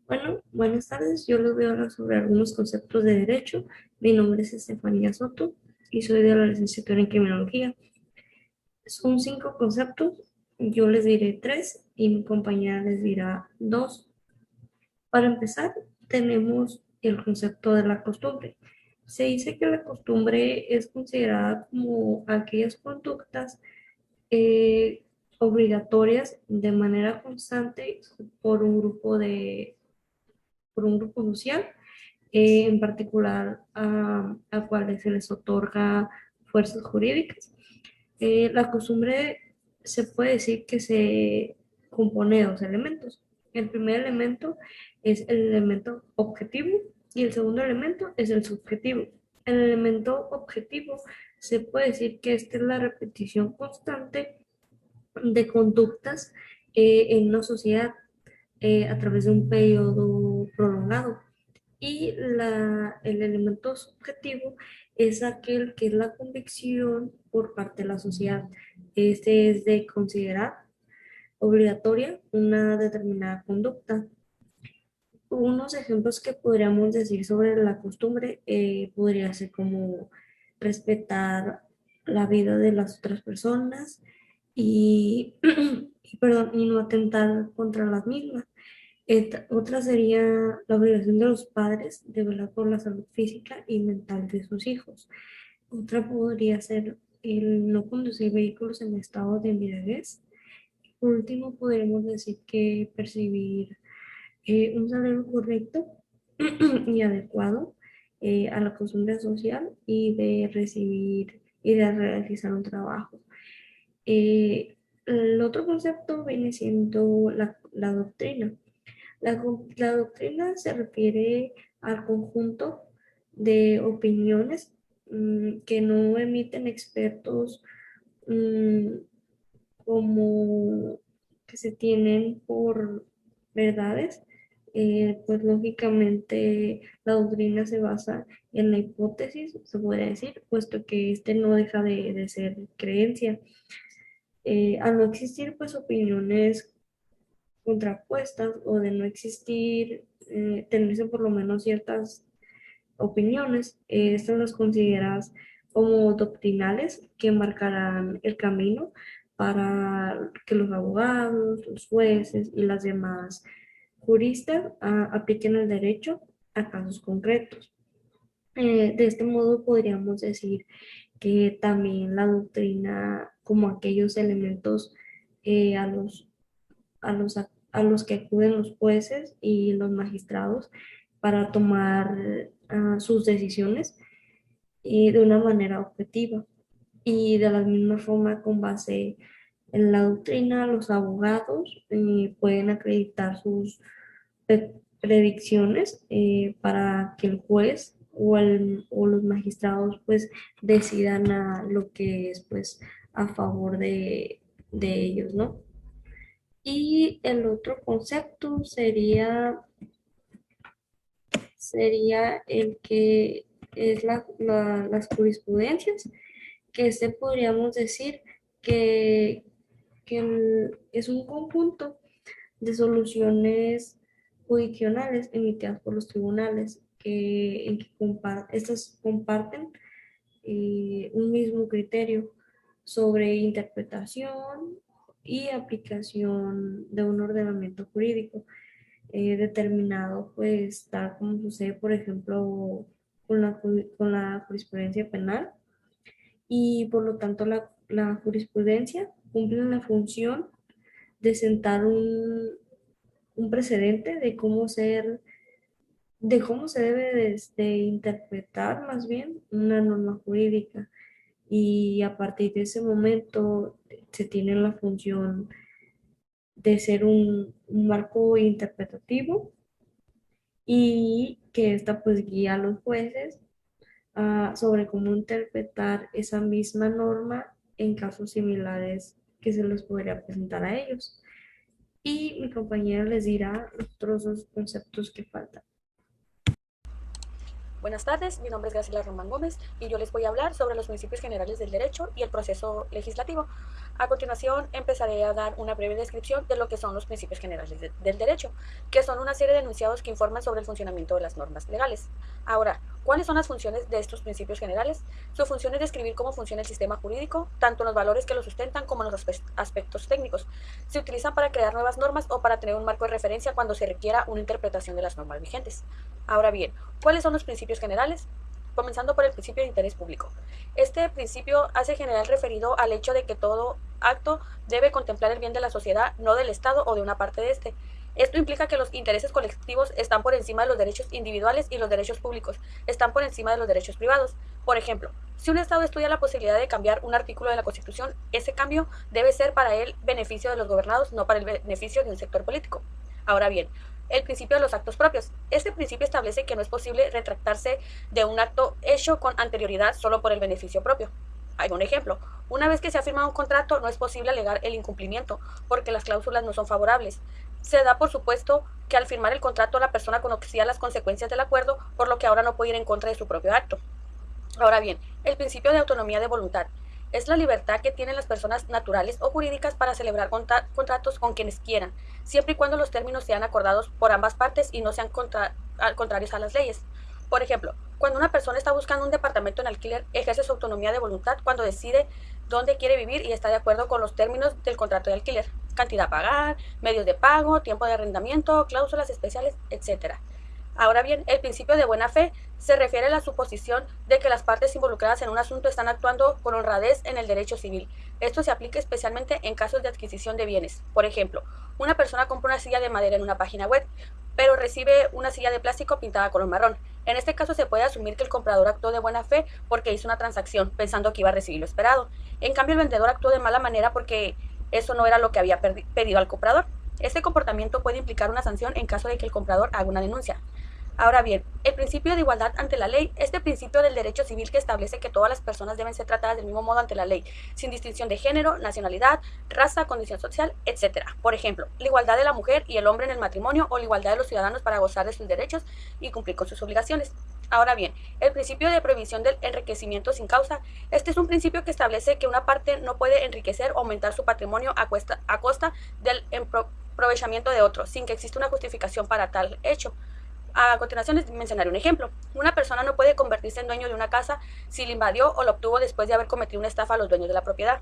Bueno, buenas tardes. Yo les voy a hablar sobre algunos conceptos de derecho. Mi nombre es Estefanía Soto y soy de la licenciatura en criminología. Son 5 conceptos. Yo les diré 3 y mi compañera les dirá 2. Para empezar, tenemos el concepto de la costumbre. Se dice que la costumbre es considerada como aquellas conductas eh, obligatorias de manera constante por un grupo por un grupo social, en particular a cuales se les otorga fuerzas jurídicas. La costumbre se puede decir que se compone de 2 elementos. El primer elemento es el elemento objetivo y el segundo elemento es el subjetivo. El elemento objetivo se puede decir que esta es la repetición constante de conductas en una sociedad a través de un periodo prolongado. Y el elemento subjetivo es aquel que es la convicción por parte de la sociedad. Este es de considerar obligatoria una determinada conducta. Unos ejemplos que podríamos decir sobre la costumbre podría ser como respetar la vida de las otras personas y, perdón, y no atentar contra las mismas. Otra sería la obligación de los padres de velar por la salud física y mental de sus hijos. Otra podría ser el no conducir vehículos en estado de embriaguez. Por último, podríamos decir que percibir un salario correcto y adecuado a la costumbre social y de recibir y de realizar un trabajo. Eh, el otro concepto viene siendo la doctrina. La doctrina se refiere al conjunto de opiniones que no emiten expertos mm, como que se tienen por verdades. Pues lógicamente la doctrina se basa en la hipótesis, se puede decir, puesto que este no deja de ser creencia. Al no existir pues opiniones contrapuestas o de no existir, tenerse por lo menos ciertas opiniones, estas las consideras como doctrinales que marcarán el camino para que los abogados, los jueces y las demás juristas apliquen el derecho a casos concretos. De este modo podríamos decir que también la doctrina, como aquellos elementos a a los que acuden los jueces y los magistrados para tomar sus decisiones de una manera objetiva. Y de la misma forma, con base en la doctrina, los abogados pueden acreditar sus predicciones para que el juez o los magistrados pues decidan lo que es pues a favor de ellos, ¿no? Y el otro concepto sería el que es las jurisprudencias, que este podríamos decir que, es un conjunto de soluciones jurisdiccionales emitidas por los tribunales estas comparten un mismo criterio sobre interpretación y aplicación de un ordenamiento jurídico determinado, pues tal como sucede, por ejemplo, con la jurisprudencia penal, y por lo tanto la jurisprudencia cumple la función de sentar un precedente de cómo se debe de interpretar más bien una norma jurídica, y a partir de ese momento se tiene la función de ser un marco interpretativo y que esta pues guía a los jueces sobre cómo interpretar esa misma norma en casos similares que se les podría presentar a ellos. Y mi compañera les dirá los otros 2 conceptos que faltan. Buenas tardes, mi nombre es Graciela Román Gómez y yo les voy a hablar sobre los principios generales del derecho y el proceso legislativo. A continuación empezaré a dar una breve descripción de lo que son los principios generales del derecho, que son una serie de enunciados que informan sobre el funcionamiento de las normas legales. Ahora, ¿cuáles son las funciones de estos principios generales? Su función es describir cómo funciona el sistema jurídico, tanto en los valores que lo sustentan como en los aspectos técnicos. Se utilizan para crear nuevas normas o para tener un marco de referencia cuando se requiera una interpretación de las normas vigentes. Ahora bien, ¿cuáles son los principios generales? Comenzando por el principio de interés público. Este principio hace general referido al hecho de que todo acto debe contemplar el bien de la sociedad, no del Estado o de una parte de este. Esto implica que los intereses colectivos están por encima de los derechos individuales y los derechos públicos están por encima de los derechos privados. Por ejemplo, si un Estado estudia la posibilidad de cambiar un artículo de la Constitución, ese cambio debe ser para el beneficio de los gobernados, no para el beneficio de un sector político. Ahora bien, el principio de los actos propios. Este principio establece que no es posible retractarse de un acto hecho con anterioridad solo por el beneficio propio. Hay un ejemplo. Una vez que se ha firmado un contrato, no es posible alegar el incumplimiento, porque las cláusulas no son favorables. Se da por supuesto que al firmar el contrato la persona conocía las consecuencias del acuerdo, por lo que ahora no puede ir en contra de su propio acto. Ahora bien, el principio de autonomía de voluntad es la libertad que tienen las personas naturales o jurídicas para celebrar contratos con quienes quieran, siempre y cuando los términos sean acordados por ambas partes y no sean contrarios a las leyes. Por ejemplo, cuando una persona está buscando un departamento en alquiler, ejerce su autonomía de voluntad cuando decide dónde quiere vivir y está de acuerdo con los términos del contrato de alquiler, cantidad a pagar, medios de pago, tiempo de arrendamiento, cláusulas especiales, etc. Ahora bien, el principio de buena fe se refiere a la suposición de que las partes involucradas en un asunto están actuando con honradez en el derecho civil. Esto se aplica especialmente en casos de adquisición de bienes. Por ejemplo, una persona compra una silla de madera en una página web, pero recibe una silla de plástico pintada color marrón. En este caso se puede asumir que el comprador actuó de buena fe porque hizo una transacción pensando que iba a recibir lo esperado. En cambio, el vendedor actuó de mala manera porque eso no era lo que había pedido al comprador. Este comportamiento puede implicar una sanción en caso de que el comprador haga una denuncia. Ahora bien, el principio de igualdad ante la ley, este principio del derecho civil que establece que todas las personas deben ser tratadas del mismo modo ante la ley, sin distinción de género, nacionalidad, raza, condición social, etc. Por ejemplo, la igualdad de la mujer y el hombre en el matrimonio o la igualdad de los ciudadanos para gozar de sus derechos y cumplir con sus obligaciones. Ahora bien, el principio de prohibición del enriquecimiento sin causa, este es un principio que establece que una parte no puede enriquecer o aumentar su patrimonio a costa del aprovechamiento de otro, sin que exista una justificación para tal hecho. A continuación les mencionaré un ejemplo. Una persona no puede convertirse en dueño de una casa si la invadió o la obtuvo después de haber cometido una estafa a los dueños de la propiedad.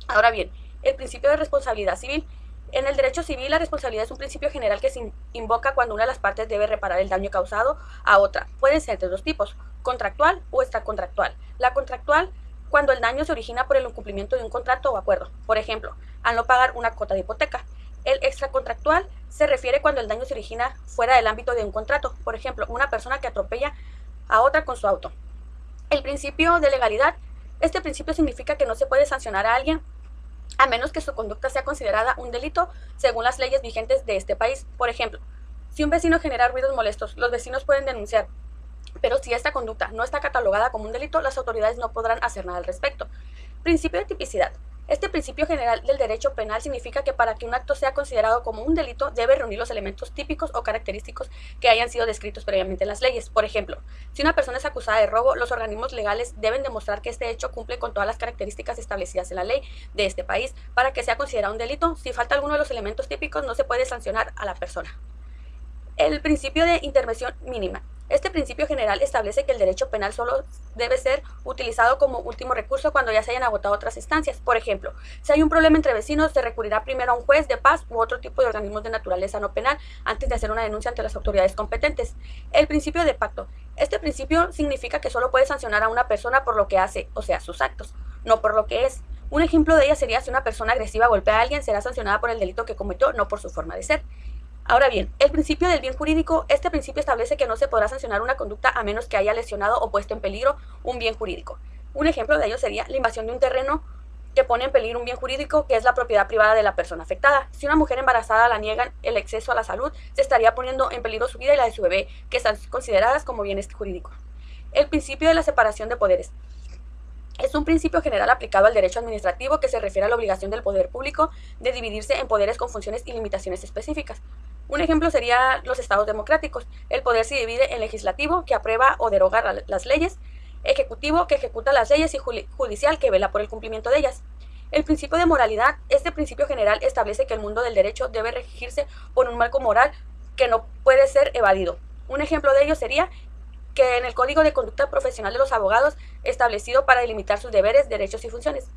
Ahora bien, el principio de responsabilidad civil. En el derecho civil, la responsabilidad es un principio general que se invoca cuando una de las partes debe reparar el daño causado a otra. Pueden ser de dos tipos, contractual o extracontractual. La contractual, cuando el daño se origina por el incumplimiento de un contrato o acuerdo. Por ejemplo, al no pagar una cuota de hipoteca. El extracontractual se refiere cuando el daño se origina fuera del ámbito de un contrato. Por ejemplo, una persona que atropella a otra con su auto. El principio de legalidad. Este principio significa que no se puede sancionar a alguien a menos que su conducta sea considerada un delito según las leyes vigentes de este país. Por ejemplo, si un vecino genera ruidos molestos, los vecinos pueden denunciar, pero si esta conducta no está catalogada como un delito, las autoridades no podrán hacer nada al respecto. Principio de tipicidad. Este principio general del derecho penal significa que para que un acto sea considerado como un delito debe reunir los elementos típicos o característicos que hayan sido descritos previamente en las leyes. Por ejemplo, si una persona es acusada de robo, los organismos legales deben demostrar que este hecho cumple con todas las características establecidas en la ley de este país para que sea considerado un delito. Si falta alguno de los elementos típicos, no se puede sancionar a la persona. El principio de intervención mínima. Este principio general establece que el derecho penal solo debe ser utilizado como último recurso cuando ya se hayan agotado otras instancias. Por ejemplo, si hay un problema entre vecinos, se recurrirá primero a un juez de paz u otro tipo de organismos de naturaleza no penal antes de hacer una denuncia ante las autoridades competentes. El principio de pacto. Este principio significa que solo puede sancionar a una persona por lo que hace, o sea, sus actos, no por lo que es. Un ejemplo de ella sería si una persona agresiva golpea a alguien, será sancionada por el delito que cometió, no por su forma de ser. Ahora bien, el principio del bien jurídico, este principio establece que no se podrá sancionar una conducta a menos que haya lesionado o puesto en peligro un bien jurídico. Un ejemplo de ello sería la invasión de un terreno que pone en peligro un bien jurídico que es la propiedad privada de la persona afectada. Si una mujer embarazada la niegan el acceso a la salud, se estaría poniendo en peligro su vida y la de su bebé, que están consideradas como bienes jurídicos. El principio de la separación de poderes. Es un principio general aplicado al derecho administrativo que se refiere a la obligación del poder público de dividirse en poderes con funciones y limitaciones específicas. Un ejemplo sería los estados democráticos. El poder se divide en legislativo, que aprueba o deroga las leyes, ejecutivo, que ejecuta las leyes, y judicial, que vela por el cumplimiento de ellas. El principio de moralidad. Este principio general establece que el mundo del derecho debe regirse por un marco moral que no puede ser evadido. Un ejemplo de ello sería que en el Código de Conducta Profesional de los Abogados, establecido para delimitar sus deberes, derechos y funciones.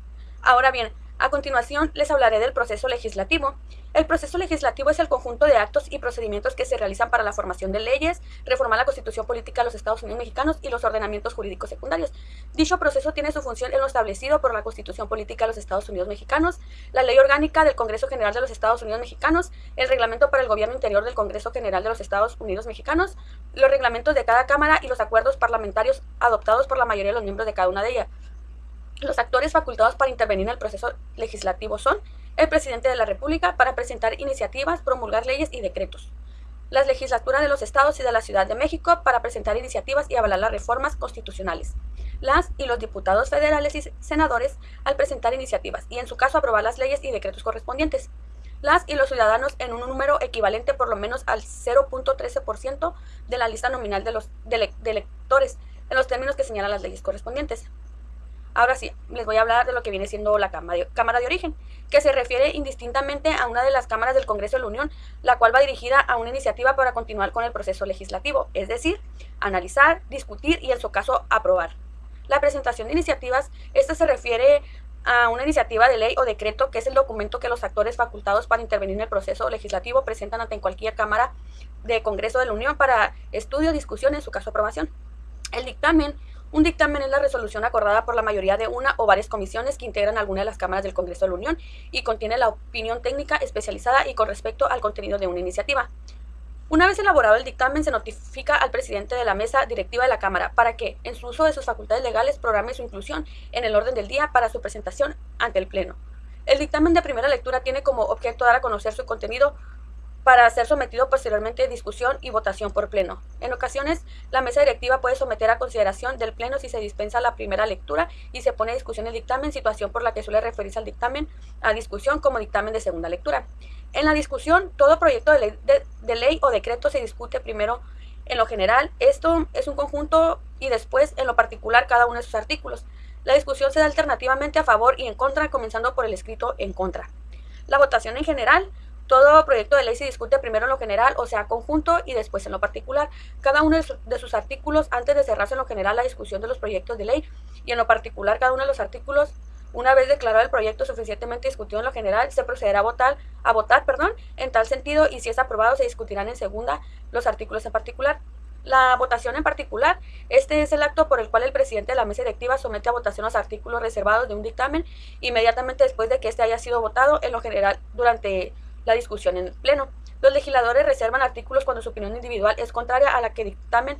Ahora bien, a continuación les hablaré del proceso legislativo. El proceso legislativo es el conjunto de actos y procedimientos que se realizan para la formación de leyes, reformar la Constitución Política de los Estados Unidos Mexicanos y los ordenamientos jurídicos secundarios. Dicho proceso tiene su función en lo establecido por la Constitución Política de los Estados Unidos Mexicanos, la Ley Orgánica del Congreso General de los Estados Unidos Mexicanos, el Reglamento para el Gobierno Interior del Congreso General de los Estados Unidos Mexicanos, los reglamentos de cada Cámara y los acuerdos parlamentarios adoptados por la mayoría de los miembros de cada una de ellas. Los actores facultados para intervenir en el proceso legislativo son el presidente de la República para presentar iniciativas, promulgar leyes y decretos, las legislaturas de los estados y de la Ciudad de México para presentar iniciativas y avalar las reformas constitucionales, las y los diputados federales y senadores al presentar iniciativas y en su caso aprobar las leyes y decretos correspondientes, las y los ciudadanos en un número equivalente por lo menos al 0.13% de la lista nominal de electores en los términos que señalan las leyes correspondientes. Ahora sí, les voy a hablar de lo que viene siendo la Cámara de Origen, que se refiere indistintamente a una de las cámaras del Congreso de la Unión, la cual va dirigida a una iniciativa para continuar con el proceso legislativo, es decir, analizar, discutir y en su caso aprobar. La presentación de iniciativas, esta se refiere a una iniciativa de ley o decreto, que es el documento que los actores facultados para intervenir en el proceso legislativo presentan ante cualquier cámara de Congreso de la Unión para estudio, discusión, en su caso aprobación. El dictamen. Un dictamen es la resolución acordada por la mayoría de una o varias comisiones que integran alguna de las cámaras del Congreso de la Unión y contiene la opinión técnica especializada y con respecto al contenido de una iniciativa. Una vez elaborado el dictamen, se notifica al presidente de la mesa directiva de la Cámara para que, en su uso de sus facultades legales, programe su inclusión en el orden del día para su presentación ante el Pleno. El dictamen de primera lectura tiene como objeto dar a conocer su contenido para ser sometido posteriormente a discusión y votación por Pleno. En ocasiones, la mesa directiva puede someter a consideración del Pleno si se dispensa la primera lectura y se pone a discusión el dictamen, situación por la que suele referirse al dictamen a discusión como dictamen de segunda lectura. En la discusión, todo proyecto de ley o decreto se discute primero en lo general. Esto es un conjunto y después en lo particular cada uno de sus artículos. La discusión se da alternativamente a favor y en contra, comenzando por el escrito en contra. La votación en general. Todo proyecto de ley se discute primero en lo general, o sea, conjunto, y después en lo particular. Cada uno de sus artículos, antes de cerrarse en lo general la discusión de los proyectos de ley, y en lo particular cada uno de los artículos, una vez declarado el proyecto suficientemente discutido en lo general, se procederá a votar en tal sentido, y si es aprobado se discutirán en segunda los artículos en particular. La votación en particular, este es el acto por el cual el presidente de la mesa directiva somete a votación los artículos reservados de un dictamen inmediatamente después de que este haya sido votado en lo general durante la discusión en el Pleno. Los legisladores reservan artículos cuando su opinión individual es contraria a la que dictamen,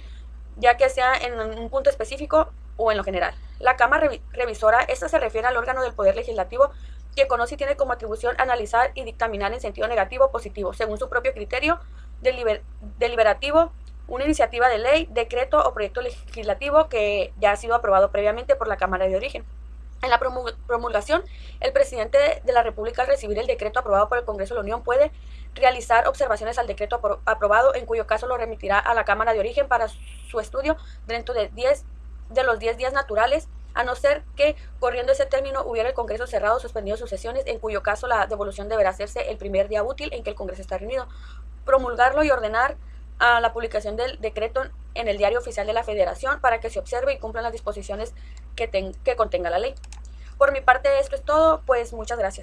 ya que sea en un punto específico o en lo general. La Cámara Revisora, esta se refiere al órgano del Poder Legislativo que conoce y tiene como atribución analizar y dictaminar en sentido negativo o positivo, según su propio criterio deliberativo, una iniciativa de ley, decreto o proyecto legislativo que ya ha sido aprobado previamente por la Cámara de Origen. En la promulgación, el presidente de la República, al recibir el decreto aprobado por el Congreso de la Unión, puede realizar observaciones al decreto aprobado, en cuyo caso lo remitirá a la Cámara de Origen para su estudio dentro de los 10 días naturales, a no ser que, corriendo ese término, hubiera el Congreso cerrado o suspendido sus sesiones, en cuyo caso la devolución deberá hacerse el primer día útil en que el Congreso está reunido. Promulgarlo y ordenar a la publicación del decreto en el Diario Oficial de la Federación para que se observe y cumplan las disposiciones que contenga la ley. Por mi parte, esto es todo, pues muchas gracias.